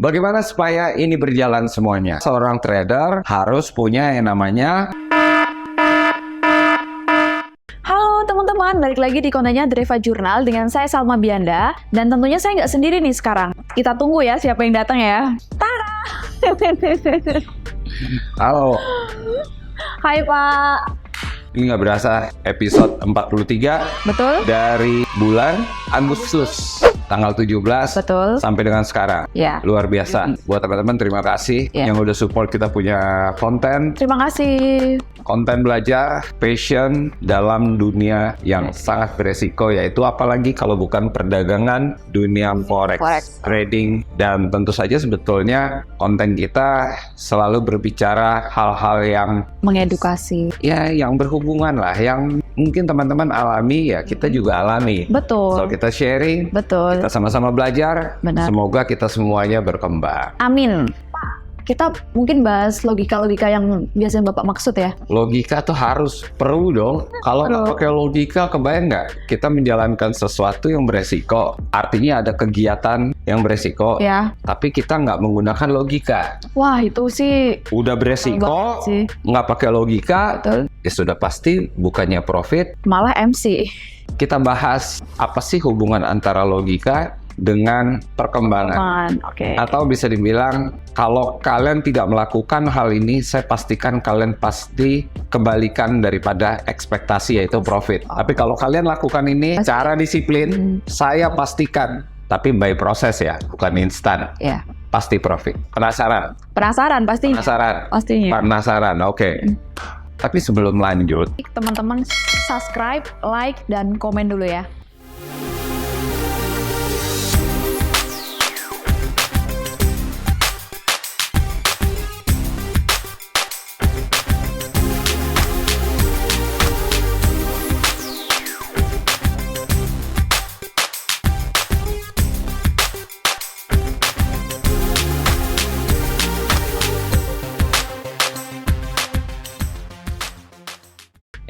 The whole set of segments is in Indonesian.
Bagaimana supaya ini berjalan semuanya? Seorang trader harus punya yang namanya... Halo teman-teman, balik lagi di kontennya Dreva Jurnal dengan saya Salma Bianda. Dan tentunya saya nggak sendiri nih sekarang. Kita tunggu ya siapa yang datang ya. Tara! Halo, Hai Pak. ini nggak berasa episode 43 Betul? dari bulan Agustus. Tanggal 17 Betul. sampai dengan sekarang. Ya. Luar biasa. Buat teman-teman, terima kasih Ya. yang udah support kita punya konten. Terima kasih. Konten belajar, passion dalam dunia yang sangat beresiko, yaitu apalagi kalau bukan perdagangan dunia forex, trading, dan tentu saja sebetulnya konten kita selalu berbicara hal-hal yang Mengedukasi. ya yang berhubungan lah, yang mungkin teman-teman alami ya kita juga alami. So Betul. kita sharing, Betul. kita sama-sama belajar. Benar. Semoga kita semuanya berkembang. Amin. Kita mungkin bahas logika-logika yang biasanya Bapak maksud ya. Logika tuh harus perlu dong. Kalau nggak Perlu. pakai logika, kebayang nggak kita menjalankan sesuatu yang beresiko? Artinya ada kegiatan yang beresiko, Ya. tapi kita nggak menggunakan logika. Wah, itu sih Udah beresiko, banget sih. nggak pakai logika, Betul. ya sudah pasti bukannya profit. Malah MC. Kita bahas apa sih hubungan antara logika dengan perkembangan. Oke. Atau bisa dibilang, kalau kalian tidak melakukan hal ini, saya pastikan kalian pasti kebalikan daripada ekspektasi, yaitu profit. Tapi kalau kalian lakukan ini Pasti. secara disiplin, saya pastikan, tapi by proses ya, bukan instan, Ya. pasti profit. Penasaran? Penasaran pastinya. Penasaran? Pastinya. Penasaran, oke. Tapi sebelum lanjut, Teman-teman subscribe, like, dan komen dulu ya.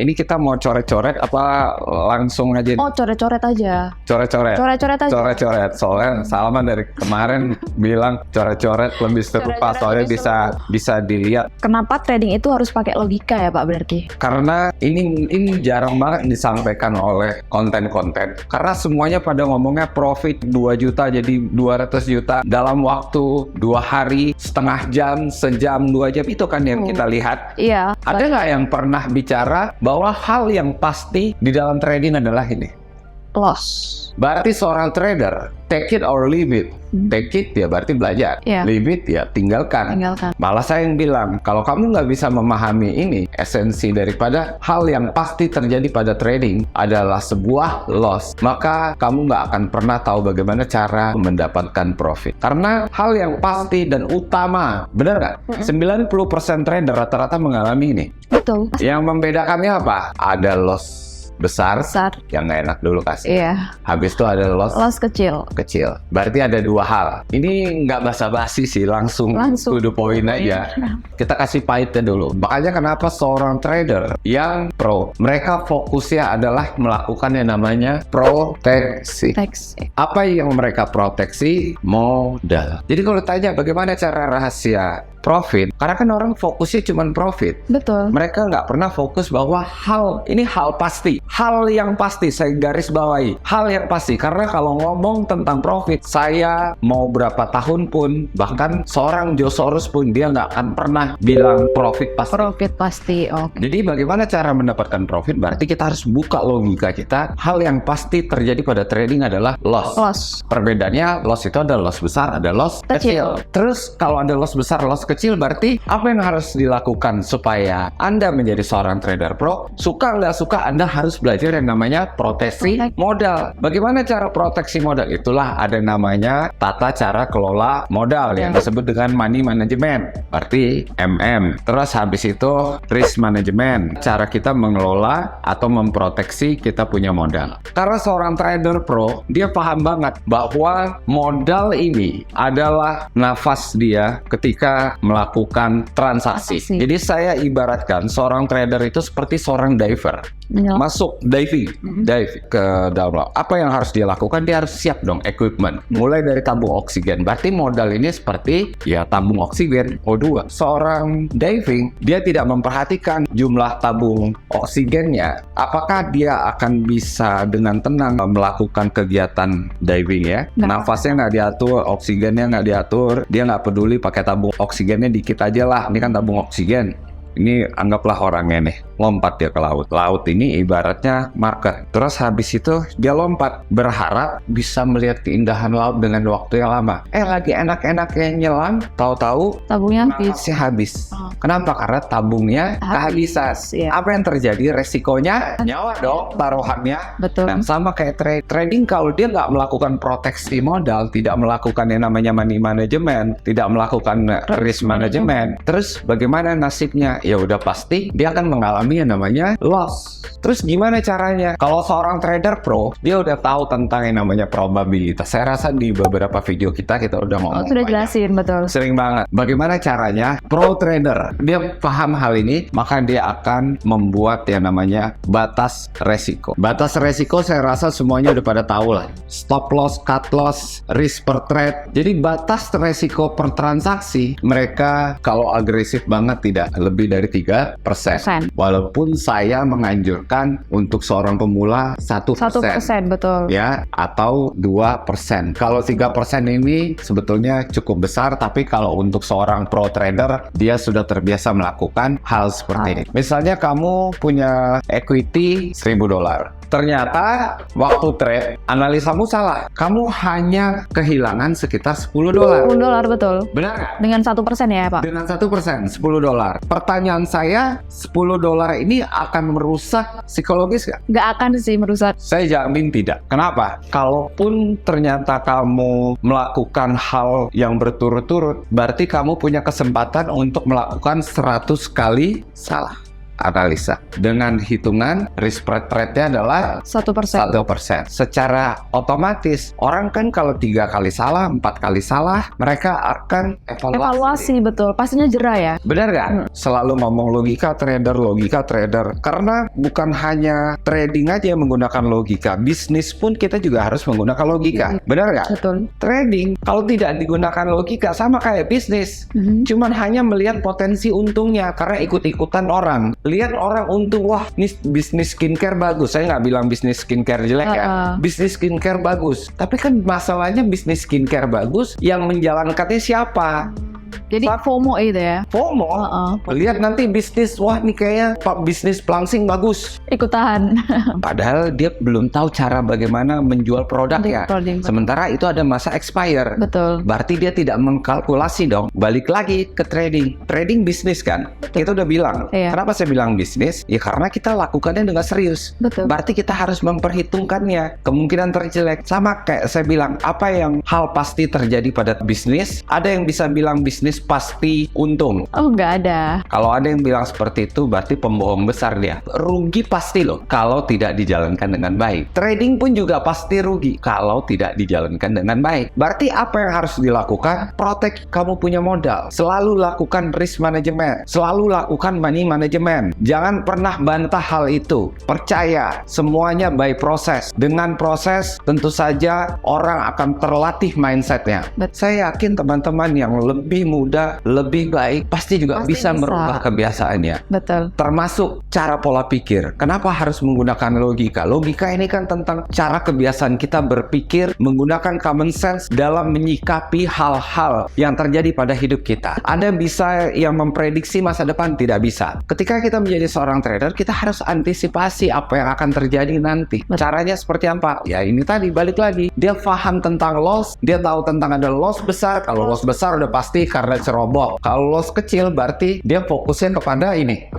ini kita mau coret-coret apa langsung aja? Oh, coret-coret aja. Coret-coret? Coret-coret aja. Coret-coret, soalnya Salman dari kemarin bilang coret-coret lebih serupa, Coret-coret soalnya lebih bisa dilihat. Kenapa trading itu harus pakai logika ya Pak berarti? Karena ini jarang banget disampaikan oleh konten-konten. Karena semuanya pada ngomongnya profit 2 juta jadi 200 juta dalam waktu 2 hari, setengah jam, sejam, 2 jam. Itu kan yang kita lihat. Iya. Ada nggak yang pernah bicara bahwa hal yang pasti di dalam trading adalah ini? Loss. Berarti seorang trader, take it or leave it. Take it ya berarti belajar. Iya. Leave it ya tinggalkan. Tinggalkan. Malah saya yang bilang, kalau kamu nggak bisa memahami ini, esensi daripada hal yang pasti terjadi pada trading adalah sebuah loss, maka kamu nggak akan pernah tahu bagaimana cara mendapatkan profit. Karena hal yang pasti dan utama, benar nggak? 90% trader rata-rata mengalami ini. Betul. Yang membedakannya apa? Ada loss besar, Besar. yang nggak enak dulu kasih. Iya. Habis itu ada loss Loss kecil. kecil. Berarti ada 2 hal. Ini nggak basa-basi sih, langsung to the point aja. Kita kasih pahitnya dulu. Makanya kenapa seorang trader yang pro, mereka fokusnya adalah melakukan yang namanya proteksi. Teks. Apa yang mereka proteksi? Modal. Jadi kalau tanya bagaimana cara rahasia profit, karena kan orang fokusnya cuma profit. Betul. Mereka nggak pernah fokus bahwa ini hal pasti. Hal yang pasti, saya garis bawahi. Hal yang pasti, karena kalau ngomong tentang profit, saya mau berapa tahun pun, bahkan seorang Joe Soros pun, dia nggak akan pernah bilang profit pasti. Profit pasti. Oke. Jadi bagaimana cara mendapatkan profit? Berarti kita harus buka logika kita. Hal yang pasti terjadi pada trading adalah loss. Loss. Perbedaannya, loss itu ada loss besar, ada loss kecil. Terus kalau ada loss besar, loss kecil, berarti apa yang harus dilakukan supaya Anda menjadi seorang trader pro? Suka nggak suka, Anda harus belajar yang namanya proteksi modal. Bagaimana cara proteksi modal? Itulah ada namanya tata cara kelola modal yang disebut dengan money management. Berarti MM. Terus habis itu risk management. Cara kita mengelola atau memproteksi kita punya modal. Karena seorang trader pro, dia paham banget bahwa modal ini adalah nafas dia ketika melakukan transaksi. Jadi saya ibaratkan seorang trader itu seperti seorang diver. Menyelam. Masuk masuk diving ke dalam laut. Apa yang harus dia lakukan? Dia harus siap dong equipment. Mulai dari tabung oksigen. Berarti modal ini seperti ya tabung oksigen O2. Seorang diving dia tidak memperhatikan jumlah tabung oksigennya. Apakah dia akan bisa dengan tenang melakukan kegiatan diving ya? Nafasnya nggak diatur, oksigennya nggak diatur, dia nggak peduli pakai tabung oksigennya dikit aja lah. Ini kan tabung oksigen. Ini anggaplah orangnya nih, lompat dia ke laut. Laut ini ibaratnya marker. Terus habis itu dia lompat, berharap bisa melihat keindahan laut dengan waktu yang lama. Lagi enak-enaknya nyelam, tahu-tahu Tabungnya nafasnya habis. Kenapa? Karena tabungnya kehabisan. Iya. Apa yang terjadi? Resikonya nyawa dong, taruhannya. Betul. Nah, sama kayak trading, kalau dia nggak melakukan proteksi modal, tidak melakukan yang namanya money management, tidak melakukan risk management, terus bagaimana nasibnya? Ya udah pasti dia akan mengalami yang namanya loss. Terus gimana caranya? Kalau seorang trader pro, dia udah tahu tentang yang namanya probabilitas. Saya rasa di beberapa video kita udah ngomong. Sudah banyak. jelasin, betul. Sering banget. Bagaimana caranya? Pro trader, dia paham hal ini, maka dia akan membuat yang namanya batas resiko. Batas resiko saya rasa semuanya udah pada tahu lah. Stop loss, cut loss, risk per trade. Jadi batas resiko per transaksi, mereka kalau agresif banget tidak lebih dari 3%. Walaupun saya menganjurkan untuk seorang pemula 1%. Betul. Ya, atau 2%. Kalau 3% ini sebetulnya cukup besar, tapi kalau untuk seorang pro trader, dia sudah terbiasa melakukan hal seperti ini. Misalnya kamu punya equity $1.000. Ternyata waktu trade, analisamu salah. Kamu hanya kehilangan sekitar $10. $10, betul. Benar nggak? Dengan 1% ya, Pak? Dengan 1%, $10. Pertanyaan saya, $10 ini akan merusak psikologis nggak? Nggak akan sih merusak. Saya jamin tidak. Kenapa? Kalaupun ternyata kamu melakukan hal yang berturut-turut, berarti kamu punya kesempatan untuk melakukan 100 kali salah analisa. Dengan hitungan risk per trade-nya adalah 1%. 1%. Secara otomatis, orang kan kalau 3 kali salah, 4 kali salah, mereka akan Evaluasi, betul. Pastinya jerah ya. Benar nggak? Selalu ngomong logika trader. Karena bukan hanya trading aja yang menggunakan logika. Bisnis pun kita juga harus menggunakan logika. Benar nggak? Betul. Trading, kalau tidak digunakan logika, sama kayak bisnis. Cuman hanya melihat potensi untungnya karena ikut-ikutan orang. Lihat orang untung, wah ini bisnis skincare bagus. Saya nggak bilang bisnis skincare jelek ya. Bisnis skincare bagus. Tapi kan masalahnya bisnis skincare bagus, yang menjalankannya siapa? Jadi FOMO itu ya. FOMO. Lihat nanti bisnis, wah nih kayaknya bisnis pelangsing bagus. Ikutan. Padahal dia belum tahu cara bagaimana menjual produknya. Sementara itu ada masa expire. Betul. Berarti dia tidak mengkalkulasi dong. Balik lagi ke trading. Trading bisnis kan. Kita udah bilang. Iya. Kenapa saya bilang bisnis? Ya karena kita lakukannya dengan serius. Betul. Berarti kita harus memperhitungkannya. Kemungkinan terjelek. Sama kayak saya bilang, apa yang hal pasti terjadi pada bisnis? Ada yang bisa bilang bisnis pasti untung. Oh, nggak ada. Kalau ada yang bilang seperti itu, berarti pembohong besar dia. Rugi pasti loh, kalau tidak dijalankan dengan baik. Trading pun juga pasti rugi, kalau tidak dijalankan dengan baik. Berarti apa yang harus dilakukan? Protect kamu punya modal. Selalu lakukan risk management. Selalu lakukan money management. Jangan pernah bantah hal itu. Percaya, semuanya by proses. Dengan proses, tentu saja orang akan terlatih mindsetnya. Saya yakin teman-teman yang lebih muda, lebih baik, pasti juga bisa merubah kebiasaannya. Betul. Termasuk cara pola pikir. Kenapa harus menggunakan logika? Logika ini kan tentang cara kebiasaan kita berpikir, menggunakan common sense dalam menyikapi hal-hal yang terjadi pada hidup kita. Anda bisa yang memprediksi masa depan? Tidak bisa. Ketika kita menjadi seorang trader, kita harus antisipasi apa yang akan terjadi nanti. Caranya seperti apa? Ya ini tadi, balik lagi. Dia paham tentang loss, dia tahu tentang ada loss besar. Kalau loss besar udah pasti karena ceroboh. Kalau loss kecil berarti dia fokusnya kepada ini.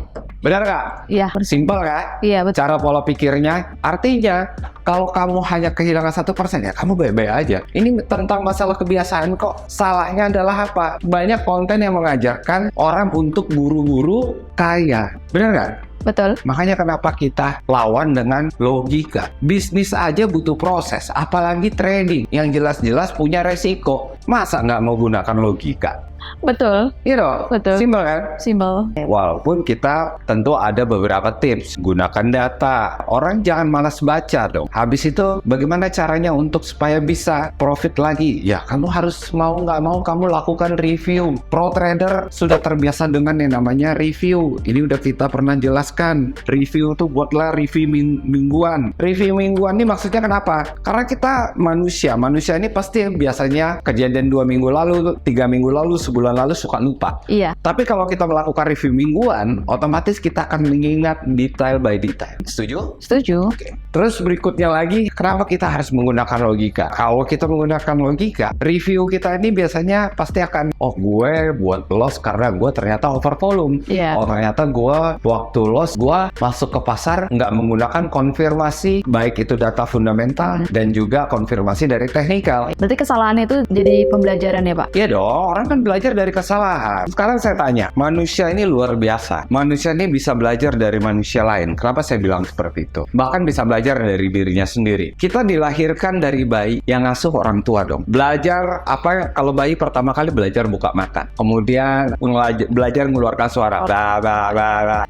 Benar nggak? Iya. Simpel nggak? Iya, betul. Cara pola pikirnya. Artinya, kalau kamu hanya kehilangan 1%, ya kamu baik-baik aja. Ini tentang masalah kebiasaan kok. Salahnya adalah apa? Banyak konten yang mengajarkan orang untuk buru-buru kaya. Benar nggak? Betul. Makanya kenapa kita lawan dengan logika. Bisnis aja butuh proses, apalagi trading yang jelas-jelas punya resiko. Masa nggak mau gunakan logika? Betul, Iya dong, Betul. simpel kan? simpel. Walaupun kita tentu ada beberapa tips, gunakan data. Orang jangan malas baca dong. Habis itu bagaimana caranya untuk supaya bisa profit lagi? Ya kamu harus mau nggak mau kamu lakukan review. Pro trader sudah terbiasa dengan yang namanya review. Ini udah kita pernah jelaskan. Review tuh buatlah review mingguan. Review mingguan ini maksudnya kenapa? Karena kita manusia ini pasti biasanya kejadian 2 minggu lalu, 3 minggu lalu, sebulan lalu suka lupa. Iya, Tapi kalau kita melakukan review mingguan, otomatis kita akan mengingat detail by detail. Setuju? setuju. Oke. Terus berikutnya lagi, kenapa kita harus menggunakan logika? Kalau kita menggunakan logika, review kita ini biasanya pasti akan, oh gue buat loss karena gue ternyata over volume. Iya. Oh ternyata gue waktu loss, gue masuk ke pasar nggak menggunakan konfirmasi, baik itu data fundamental dan juga konfirmasi dari teknikal. Berarti kesalahan itu jadi pembelajaran ya Pak? Iya dong, orang kan belajar dari kesalahan. Sekarang saya tanya, manusia ini luar biasa. Manusia ini bisa belajar dari manusia lain. Kenapa saya bilang seperti itu? Bahkan bisa belajar dari dirinya sendiri. Kita dilahirkan dari bayi yang ngasuh orang tua dong. Belajar apa? Kalau bayi pertama kali belajar buka mata. Kemudian belajar mengeluarkan suara.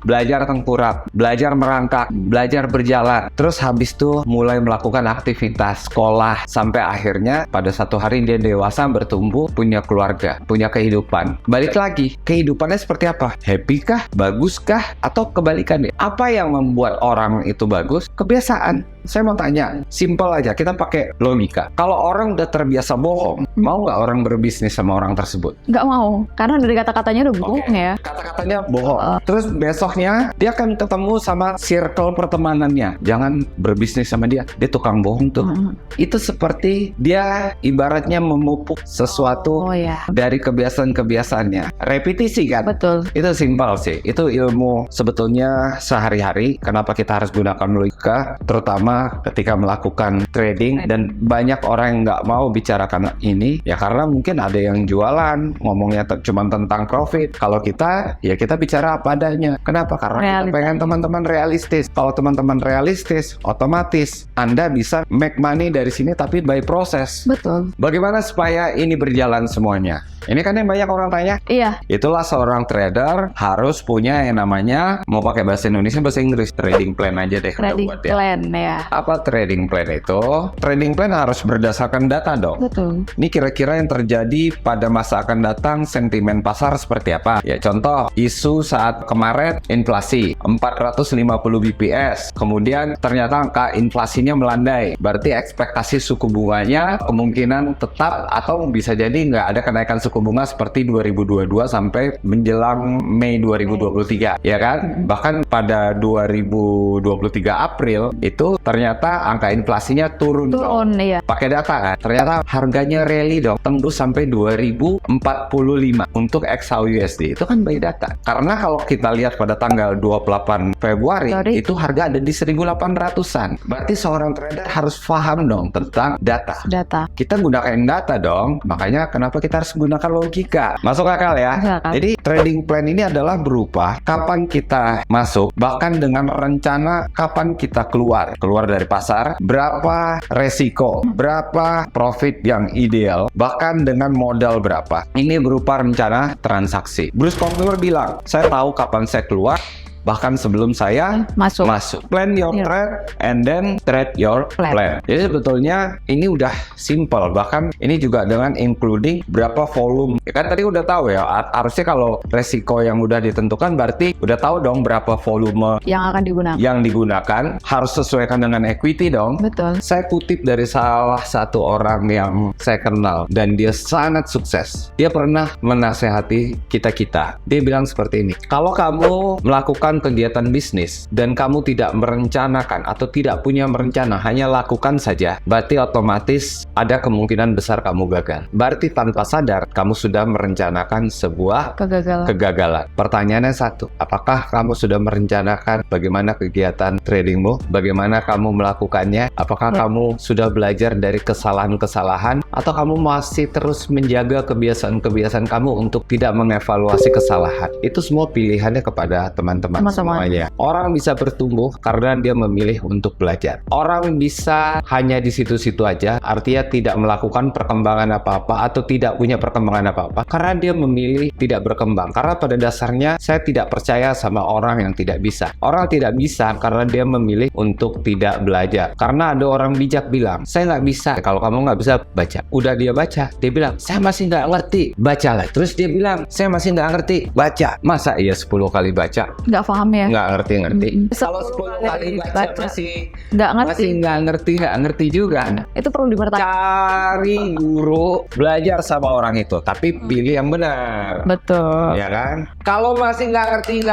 Belajar tengkurap. Belajar merangkak. Belajar berjalan. Terus habis itu mulai melakukan aktivitas sekolah. Sampai akhirnya pada satu hari dia dewasa, bertumbuh, punya keluarga, punya kehidupan. Balik lagi, kehidupannya seperti apa? Happy kah? Bagus kah? Atau kebalikannya? Apa yang membuat orang itu bagus? Kebiasaan. Saya mau tanya, simple aja, kita pakai logika. Kalau orang udah terbiasa bohong, mau nggak orang berbisnis sama orang tersebut? Nggak mau, karena dari kata-katanya udah bohong Oke. ya. Kata-katanya bohong. Terus besoknya dia akan ketemu sama circle pertemanannya. Jangan berbisnis sama dia, dia tukang bohong tuh. Itu seperti dia ibaratnya memupuk sesuatu Oh ya, dari kebiasaan-kebiasaannya. Repetisi kan? betul. Itu simpel sih. Itu ilmu sebetulnya sehari-hari. Kenapa kita harus gunakan logika, terutama ketika melakukan trading. Dan banyak orang yang nggak mau bicarakan ini, ya karena mungkin ada yang jualan, ngomongnya cuma tentang profit. Kalau kita, ya kita bicara apa adanya. Kenapa? Karena kita Realita. pengen teman-teman realistis. Kalau teman-teman realistis, otomatis Anda bisa make money dari sini, tapi by proses. Betul. Bagaimana supaya ini berjalan semuanya? Ini kan yang banyak orang tanya. Iya, Itulah seorang trader harus punya yang namanya, mau pakai bahasa Indonesia, bahasa Inggris, trading plan aja deh. trading buat ya. plan ya. Apa trading plan itu? Trading plan harus berdasarkan data dong. Betul. Ini kira-kira yang terjadi pada masa akan datang, sentimen pasar seperti apa? Ya contoh, isu saat kemarin inflasi 450 BPS. Kemudian ternyata angka inflasinya melandai. Berarti ekspektasi suku bunganya kemungkinan tetap atau bisa jadi nggak ada kenaikan suku bunga seperti 2022 sampai menjelang Mei 2023. Ya kan? Bahkan pada 2023 April itu ternyata angka inflasinya turun. Turun ya. Pakai data kan, ternyata harganya rally dong, tembus sampai 2045 untuk XAUUSD. Itu kan by data. Karena kalau kita lihat pada tanggal 28 Februari, itu harga ada di 1800-an. Berarti seorang trader harus paham dong tentang data. Data. Kita gunakan data dong, makanya kenapa kita harus gunakan logika. Masuk akal ya? Masuk akal. Jadi trading plan ini adalah berupa kapan kita masuk, bahkan dengan rencana kapan kita keluar dari pasar, berapa resiko, berapa profit yang ideal, bahkan dengan modal berapa. Ini berupa rencana transaksi. Bruce Pomler bilang, saya tahu kapan saya keluar, bahkan sebelum saya Masuk. Plan your Iya. trade and then trade your plan. Jadi sebetulnya ini udah simple. Bahkan ini juga dengan including berapa volume. Ya kan tadi udah tahu ya, harusnya kalau resiko yang udah ditentukan berarti udah tahu dong berapa volume Yang akan digunakan. yang digunakan, harus sesuaikan dengan equity dong. Betul. Saya kutip dari salah satu orang yang saya kenal dan dia sangat sukses. Dia pernah menasehati kita-kita. Dia bilang seperti ini, kalau kamu melakukan kegiatan bisnis dan kamu tidak merencanakan atau tidak punya rencana, hanya lakukan saja, berarti otomatis ada kemungkinan besar kamu gagal. Berarti tanpa sadar kamu sudah merencanakan sebuah kegagalan. Pertanyaannya satu, apakah kamu sudah merencanakan bagaimana kegiatan tradingmu? Bagaimana kamu melakukannya? Apakah kamu sudah belajar dari kesalahan-kesalahan? Atau kamu masih terus menjaga kebiasaan-kebiasaan kamu untuk tidak mengevaluasi kesalahan? Itu semua pilihannya kepada teman-teman. Teman-teman. semuanya. Orang bisa bertumbuh karena dia memilih untuk belajar. Orang bisa hanya di situ-situ aja, artinya tidak melakukan perkembangan apa-apa atau tidak punya perkembangan apa-apa karena dia memilih tidak berkembang. Karena pada dasarnya saya tidak percaya sama orang yang tidak bisa. Orang tidak bisa karena dia memilih untuk tidak belajar. Karena ada orang bijak bilang, saya nggak bisa. Kalau kamu nggak bisa baca, udah dia baca, dia bilang saya masih nggak ngerti, bacalah. Terus dia bilang saya masih nggak ngerti, baca. Masa iya 10 kali baca Nggak paham ya? nggak ngerti-ngerti? Kalau 10 10 kali baca masih nggak ngerti. nggak ngerti juga. Itu perlu dipertanyakan. Cari guru, belajar sama orang itu, tapi pilih yang benar. Betul. Ya kan? Kalau masih nggak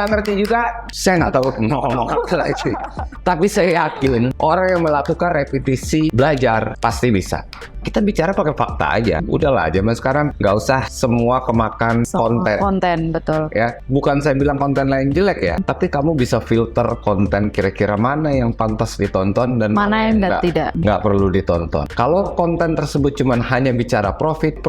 ngerti juga, saya nggak tahu ngomong apa lagi. Tapi saya yakin orang yang melakukan repetisi belajar pasti bisa. Kita bicara pakai fakta aja. Udahlah, zaman sekarang nggak usah semua kemakan konten. Betul. Ya, bukan saya bilang konten lain jelek ya, tapi kamu bisa filter konten kira-kira mana yang pantas ditonton dan Mana yang tidak. nggak perlu ditonton. Kalau konten tersebut cuman hanya bicara profit,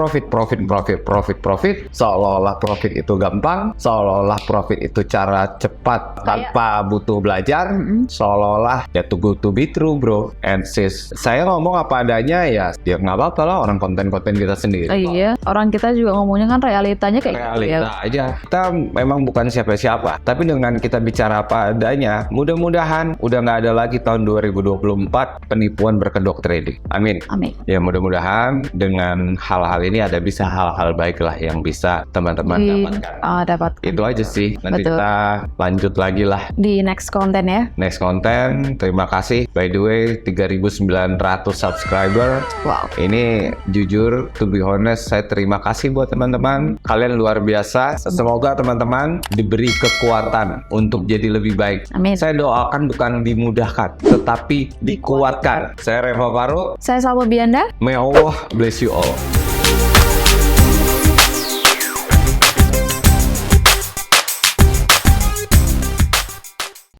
seolah-olah profit itu gampang, seolah-olah profit itu cara cepat tanpa butuh belajar, seolah-olah ya too good to be true, bro and sis. Saya ngomong apa adanya ya nggak apa-apa lah, orang konten-konten kita sendiri. Iya, orang kita juga ngomongnya kan realitanya kayak gitu ya. Realita aja. Kita memang bukan siapa-siapa, tapi dengan kita bicara apa adanya, mudah-mudahan udah nggak ada lagi tahun 2024 penipuan berkedok trading. Amin. Amin. Ya mudah-mudahan dengan hal-hal ini ada bisa hal-hal baik lah yang bisa teman-teman dapatkan. Dapat. Itu aja sih. Nanti Betul. kita lanjut lagi lah. Di next konten ya. Next konten. Terima kasih. By the way, 3.900 subscriber. Wow. Ini jujur, to be honest, saya terima kasih buat teman-teman. Kalian luar biasa. Semoga teman-teman diberi kekuatan untuk jadi lebih baik. Amin. Saya doakan bukan dimudahkan, tetapi dikuatkan. Saya Reva Faru. Saya Salma Bianda. May Allah bless you all.